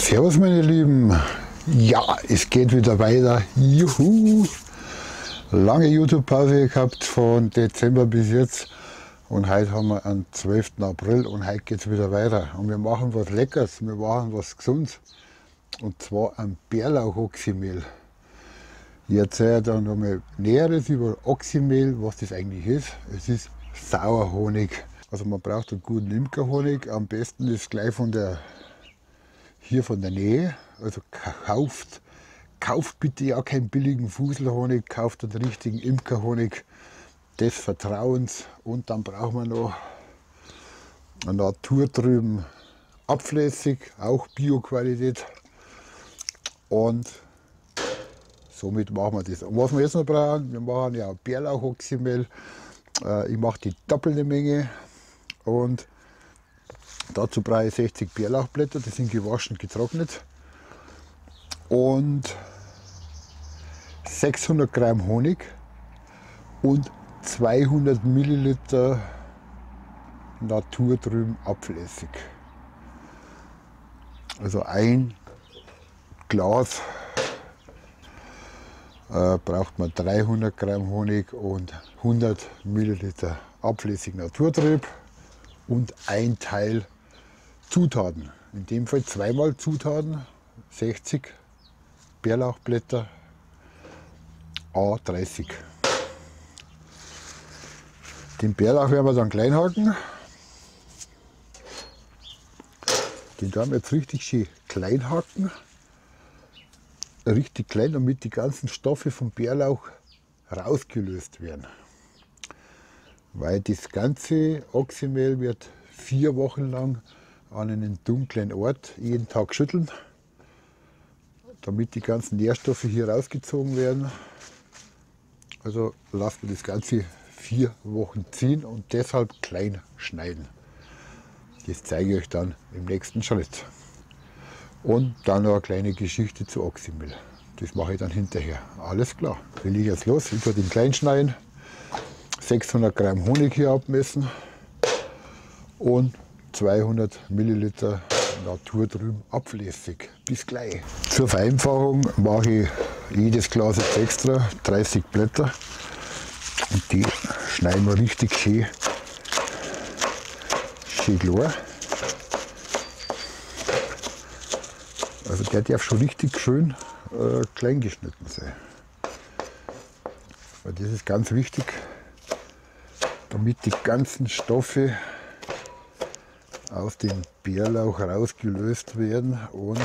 Servus meine Lieben, ja, es geht wieder weiter, juhu! Lange YouTube-Pause gehabt von Dezember bis jetzt und heute haben wir den 12. April und heute geht es wieder weiter. Und wir machen was Leckeres, wir machen was Gesundes und zwar ein Bärlauch-Oxymehl. Ich erzähle dann nochmal Näheres über Oxymehl, was das eigentlich ist. Es ist Sauerhonig. Also man braucht einen guten Imkerhonig, am besten ist gleich von der Nähe. Also kauft bitte ja keinen billigen Fuselhonig, kauft den richtigen Imkerhonig des Vertrauens. Und dann braucht man noch einen naturtrüben Apfelessig, auch Bio-Qualität. Und somit machen wir das. Und was wir jetzt noch brauchen, wir machen ja Bärlauch-Oxymehl. Ich mache die doppelte Menge und dazu brauche ich 60 Bärlauchblätter, die sind gewaschen, getrocknet. Und 600 Gramm Honig und 200 Milliliter naturtrüben Apfelessig. Also ein Glas braucht man 300 Gramm Honig und 100 Milliliter Apfelessig naturtrüb und ein Teil Zutaten. In dem Fall zweimal Zutaten, 60 Bärlauchblätter, A30. Den Bärlauch werden wir dann klein hacken. Den werden wir jetzt richtig schön klein hacken. Richtig klein, damit die ganzen Stoffe vom Bärlauch rausgelöst werden. Weil das ganze Oxymehl wird 4 Wochen lang an einem dunklen Ort jeden Tag schütteln, damit die ganzen Nährstoffe hier rausgezogen werden. Also lassen wir das Ganze 4 Wochen ziehen und deshalb klein schneiden. Das zeige ich euch dann im nächsten Schritt. Und dann noch eine kleine Geschichte zu Oxymehl. Das mache ich dann hinterher. Alles klar, wir legen jetzt los. Ich werde den klein schneiden, 600 Gramm Honig hier abmessen und 200 Milliliter naturtrüben Apfelessig. Bis gleich. Zur Vereinfachung mache ich jedes Glas jetzt extra 30 Blätter und die schneiden wir richtig schön klar. Also der darf schon richtig schön klein geschnitten sein. Weil das ist ganz wichtig, damit die ganzen Stoffe aus dem Bärlauch rausgelöst werden und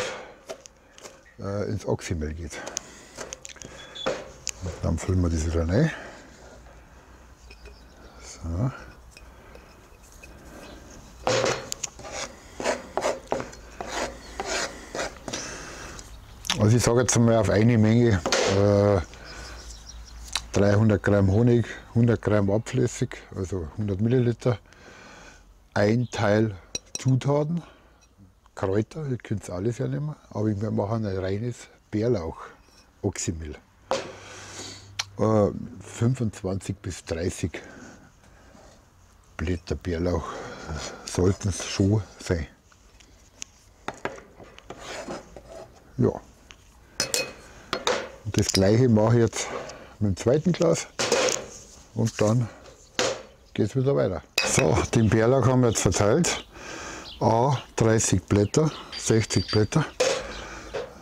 ins Oxymehl geht. Und dann füllen wir das wieder rein. So. Also ich sage jetzt mal auf eine Menge 300 Gramm Honig, 100 Gramm Apfelessig, also 100 Milliliter, ein Teil Zutaten, Kräuter, ihr könnt alles hernehmen, aber wir machen ein reines Bärlauch-Oxymehl. 25 bis 30 Blätter Bärlauch sollten es schon sein. Ja. Und das gleiche mache ich jetzt mit dem zweiten Glas und dann geht es wieder weiter. So, den Bärlauch haben wir jetzt verteilt. 30 Blätter, 60 Blätter.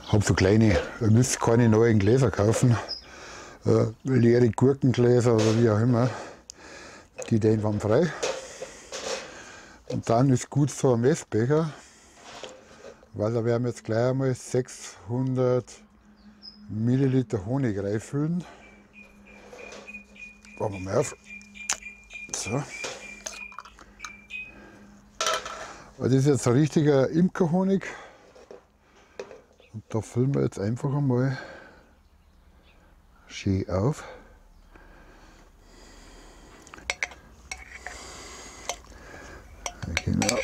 Ich habe so kleine, ihr müsst keine neuen Gläser kaufen. Leere Gurkengläser oder wie auch immer. Die den waren frei. Und dann ist gut so ein Messbecher, weil da werden wir jetzt gleich einmal 600 Milliliter Honig reinfüllen. Machen wir mal auf. So. Das ist jetzt ein richtiger Imkerhonig. Und da füllen wir jetzt einfach einmal schön auf. Genau.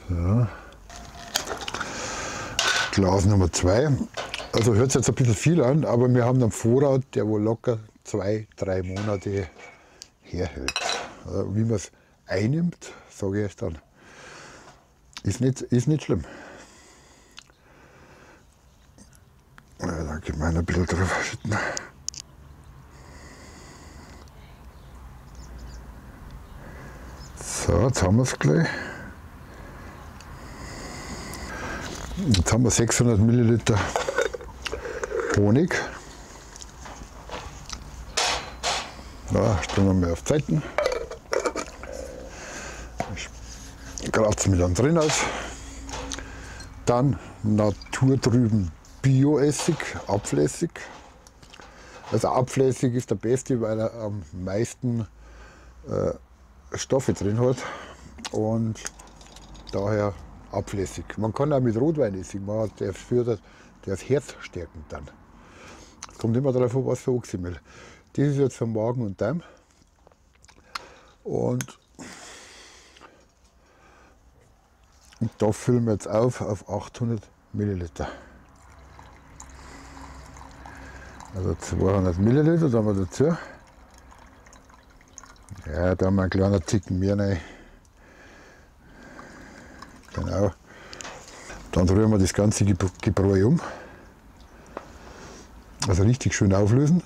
So. Glas Nummer 2. Also hört sich jetzt ein bisschen viel an, aber wir haben einen Vorrat, der wohl locker 2-3 Monate herhält. Also wie man es einnimmt, sage ich euch dann. Ist nicht schlimm. Ja, da geben wir ein bisschen drauf schütten. So, jetzt haben wir es gleich. Jetzt haben wir 600 Milliliter Honig. Da stellen wir mal auf Zeiten. Kratzen wir dann drin aus. Dann naturtrüben Bioessig, Apfelessig. Also Apfelessig ist der beste, weil er am meisten Stoffe drin hat und daher Apfelessig. Man kann auch mit Rotweinessig machen, der ist herzstärkend dann. Es kommt immer darauf an, was für Oxymehl. Das ist jetzt für Magen und Darm. Und da füllen wir jetzt auf 800 Milliliter. Also 200 Milliliter, da haben wir dazu. Ja, da haben wir einen kleinen Ticken mehr rein. Genau. Dann rühren wir das ganze Gebräu um. Also richtig schön auflösen.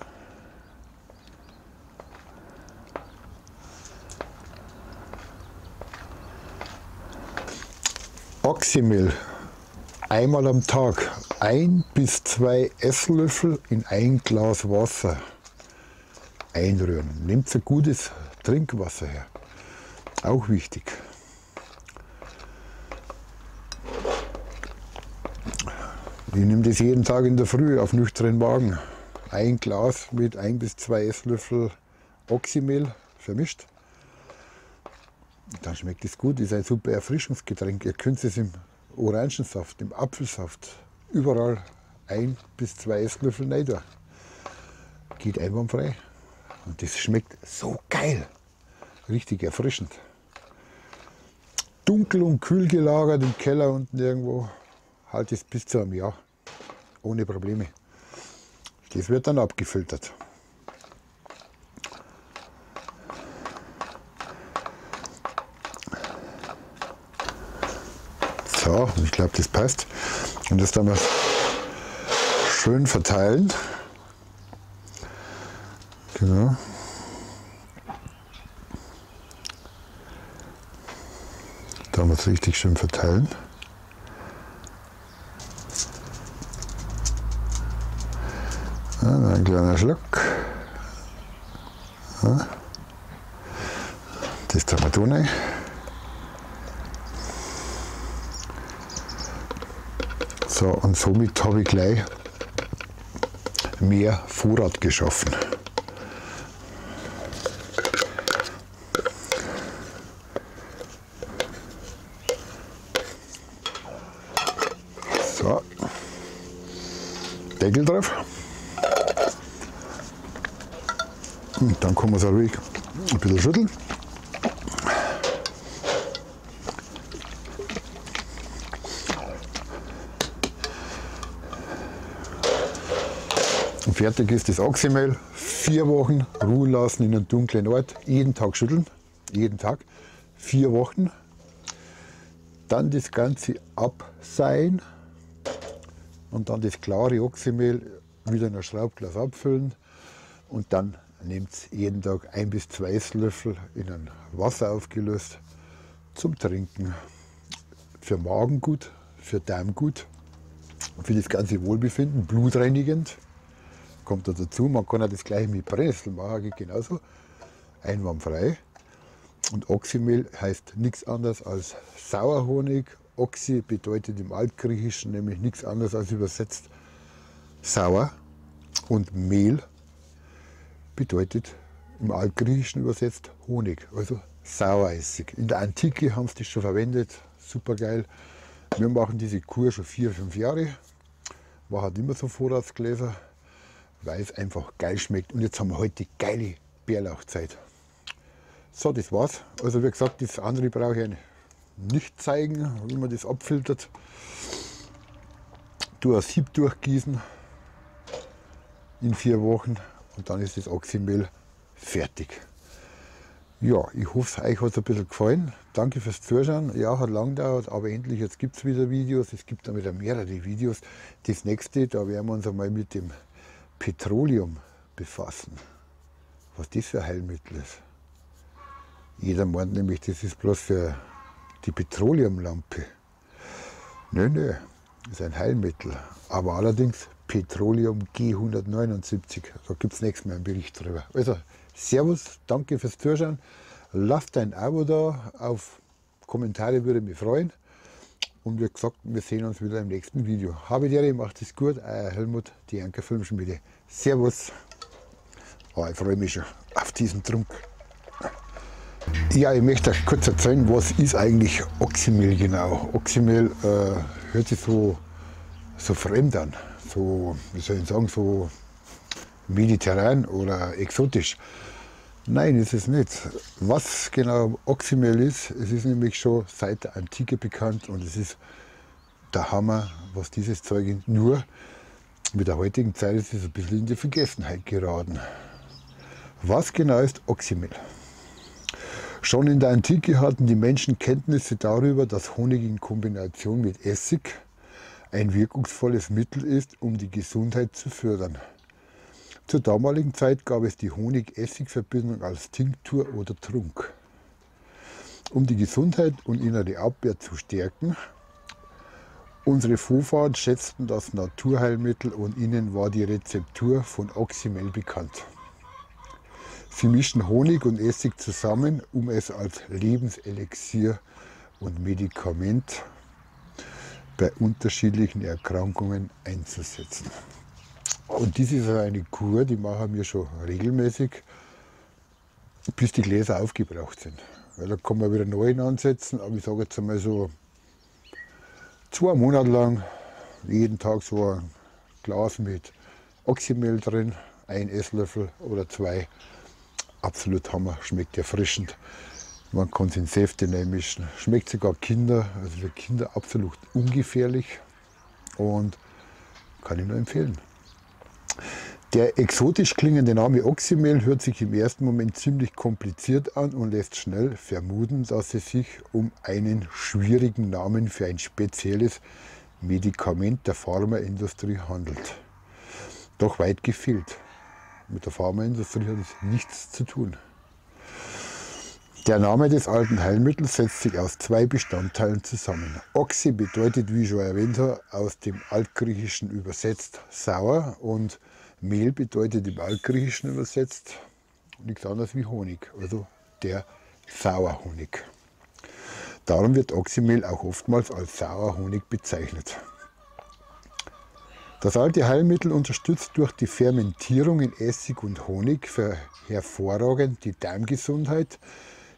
Oxymehl einmal am Tag 1 bis 2 Esslöffel in ein Glas Wasser einrühren. Nehmt ein gutes Trinkwasser her. Auch wichtig. Ich nehme das jeden Tag in der Früh auf nüchternen Magen. Ein Glas mit 1 bis 2 Esslöffel Oxymehl vermischt. Dann schmeckt es gut, ist ein super Erfrischungsgetränk. Ihr könnt es im Orangensaft, im Apfelsaft, überall 1 bis 2 Esslöffel rein tun. Geht einwandfrei. Und das schmeckt so geil. Richtig erfrischend. Dunkel und kühl gelagert im Keller unten irgendwo. Halt es bis zu einem Jahr. Ohne Probleme. Das wird dann abgefiltert. So, ich glaube, das passt. Und das dann mal schön verteilen. Genau. Da haben wir es richtig schön verteilen. Ja, ein kleiner Schluck. Ja. Das tun wir da rein. So, und somit habe ich gleich mehr Vorrat geschaffen. So, Deckel drauf. Und dann kann man es auch ruhig ein bisschen schütteln. Und fertig ist das Oxymehl. 4 Wochen ruhen lassen in einem dunklen Ort. Jeden Tag schütteln. Jeden Tag. 4 Wochen. Dann das Ganze abseihen. Und dann das klare Oxymehl wieder in ein Schraubglas abfüllen. Und dann nehmt jeden Tag 1 bis 2 Esslöffel in ein Wasser aufgelöst zum Trinken. Für Magen gut, für Darm gut, für das ganze Wohlbefinden, blutreinigend. Kommt da dazu, man kann auch das gleiche mit Brennnessel machen, geht genauso. Einwandfrei. Und Oxymehl heißt nichts anderes als Sauerhonig. Oxy bedeutet im Altgriechischen nämlich nichts anderes als übersetzt sauer. Und Mehl bedeutet im Altgriechischen übersetzt Honig, also Saueressig. In der Antike haben sie das schon verwendet, super geil. Wir machen diese Kur schon 4, 5 Jahre. War halt immer so Vorratsgläser, weil es einfach geil schmeckt. Und jetzt haben wir heute die geile Bärlauchzeit. So, das war's. Also wie gesagt, das andere brauche ich nicht zeigen, wie man das abfiltert. Du ein Sieb durchgießen in 4 Wochen und dann ist das Oxymehl fertig. Ja, ich hoffe, euch hat es ein bisschen gefallen. Danke fürs Zuschauen. Ja, hat lang gedauert, aber endlich, jetzt gibt es wieder Videos. Es gibt dann wieder mehrere Videos. Das nächste, da werden wir uns einmal mit dem Petroleum befassen. Was das für ein Heilmittel ist. Jeder meint nämlich, das ist bloß für die Petroleumlampe. Nö, nö, ist ein Heilmittel. Aber allerdings Petroleum G179. Da gibt es nächstes Mal einen Bericht drüber. Also, Servus, danke fürs Zuschauen. Lasst ein Abo da, auf Kommentare würde mich freuen. Und wie gesagt, wir sehen uns wieder im nächsten Video. Habe dir, macht es gut, euer Helmut, die Anker Filmschmiede. Servus. Oh, ich freue mich schon auf diesen Trunk. Ja, ich möchte euch kurz erzählen, was ist eigentlich Oxymehl genau. Oxymehl hört sich so fremd an, so, wie soll ich sagen, so mediterran oder exotisch. Nein, ist es nicht. Was genau Oxymehl ist, es ist nämlich schon seit der Antike bekannt und es ist der Hammer, was dieses Zeug ist. Nur mit der heutigen Zeit ist es ein bisschen in die Vergessenheit geraten. Was genau ist Oxymehl? Schon in der Antike hatten die Menschen Kenntnisse darüber, dass Honig in Kombination mit Essig ein wirkungsvolles Mittel ist, um die Gesundheit zu fördern. Zur damaligen Zeit gab es die Honig-Essig-Verbindung als Tinktur oder Trunk. Um die Gesundheit und innere Abwehr zu stärken, unsere Vorfahren schätzten das Naturheilmittel und ihnen war die Rezeptur von Oxymehl bekannt. Sie mischen Honig und Essig zusammen, um es als Lebenselixier und Medikament bei unterschiedlichen Erkrankungen einzusetzen. Und dies ist eine Kur, die machen wir schon regelmäßig, bis die Gläser aufgebraucht sind. Weil da kann man wieder neuen ansetzen, aber ich sage jetzt einmal so 2 Monate lang jeden Tag so ein Glas mit Oxymehl drin, 1 Esslöffel oder 2. Absolut Hammer, schmeckt erfrischend. Man kann es in Säfte mischen. Schmeckt sogar Kinder, also für Kinder absolut ungefährlich und kann ich nur empfehlen. Der exotisch klingende Name Oxymehl hört sich im ersten Moment ziemlich kompliziert an und lässt schnell vermuten, dass es sich um einen schwierigen Namen für ein spezielles Medikament der Pharmaindustrie handelt. Doch weit gefehlt. Mit der Pharmaindustrie hat es nichts zu tun. Der Name des alten Heilmittels setzt sich aus 2 Bestandteilen zusammen. Oxy bedeutet, wie schon erwähnt, aus dem Altgriechischen übersetzt sauer und Mehl bedeutet im Altgriechischen übersetzt nichts anderes wie Honig, also der Sauerhonig. Darum wird Oxymehl auch oftmals als Sauerhonig bezeichnet. Das alte Heilmittel unterstützt durch die Fermentierung in Essig und Honig hervorragend die Darmgesundheit.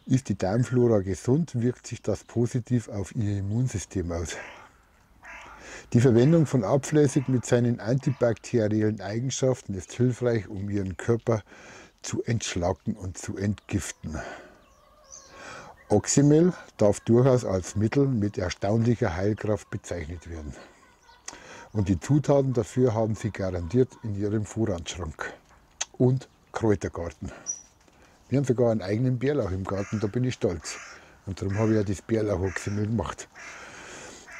Ist die Darmflora gesund, wirkt sich das positiv auf ihr Immunsystem aus. Die Verwendung von Abflässig mit seinen antibakteriellen Eigenschaften ist hilfreich, um ihren Körper zu entschlacken und zu entgiften. Oxymehl darf durchaus als Mittel mit erstaunlicher Heilkraft bezeichnet werden. Und die Zutaten dafür haben Sie garantiert in Ihrem Vorratsschrank und Kräutergarten. Wir haben sogar einen eigenen Bärlauch im Garten, da bin ich stolz. Und darum habe ich ja das Bärlauch-Oxymehl gemacht.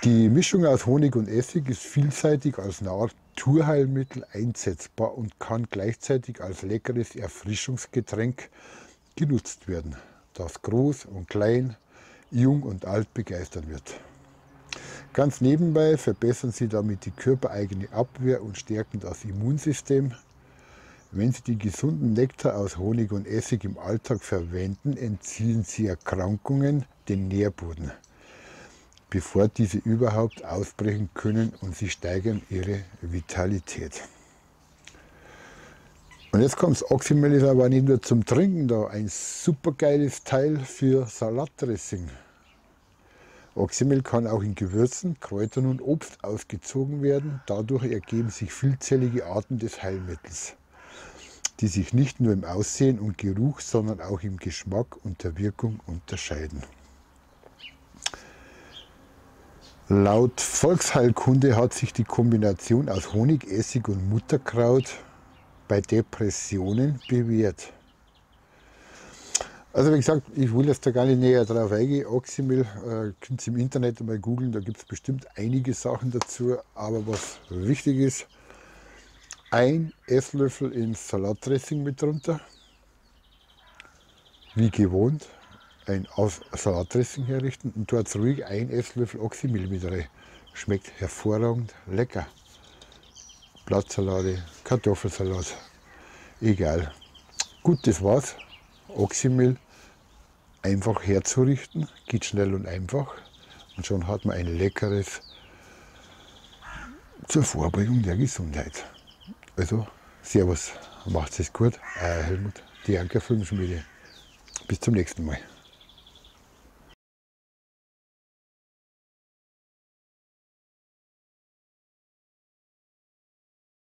Die Mischung aus Honig und Essig ist vielseitig als Naturheilmittel einsetzbar und kann gleichzeitig als leckeres Erfrischungsgetränk genutzt werden, das groß und klein, jung und alt begeistern wird. Ganz nebenbei verbessern Sie damit die körpereigene Abwehr und stärken das Immunsystem. Wenn Sie die gesunden Nektar aus Honig und Essig im Alltag verwenden, entziehen Sie Erkrankungen den Nährboden, bevor diese überhaupt ausbrechen können, und Sie steigern Ihre Vitalität. Und jetzt kommt's, Oxymehl ist aber nicht nur zum Trinken da, ein super geiles Teil für Salatdressing. Oxymehl kann auch in Gewürzen, Kräutern und Obst ausgezogen werden. Dadurch ergeben sich vielzählige Arten des Heilmittels, die sich nicht nur im Aussehen und Geruch, sondern auch im Geschmack und der Wirkung unterscheiden. Laut Volksheilkunde hat sich die Kombination aus Honig, Essig und Mutterkraut bei Depressionen bewährt. Also wie gesagt, ich will jetzt da gar nicht näher drauf eingehen. Oxymel, könnt ihr im Internet mal googeln, da gibt es bestimmt einige Sachen dazu. Aber was wichtig ist, ein Esslöffel ins Salatdressing mit drunter. Wie gewohnt, ein Salatdressing herrichten und dort ruhig ein Esslöffel Oxymel mit rein. Schmeckt hervorragend lecker. Blattsalate, Kartoffelsalat, egal. Gut, das war's. Oxymel einfach herzurichten, geht schnell und einfach und schon hat man ein leckeres zur Vorbeugung der Gesundheit. Also, Servus, macht's es gut, Helmut, die Anker Filmschmiede. Bis zum nächsten Mal.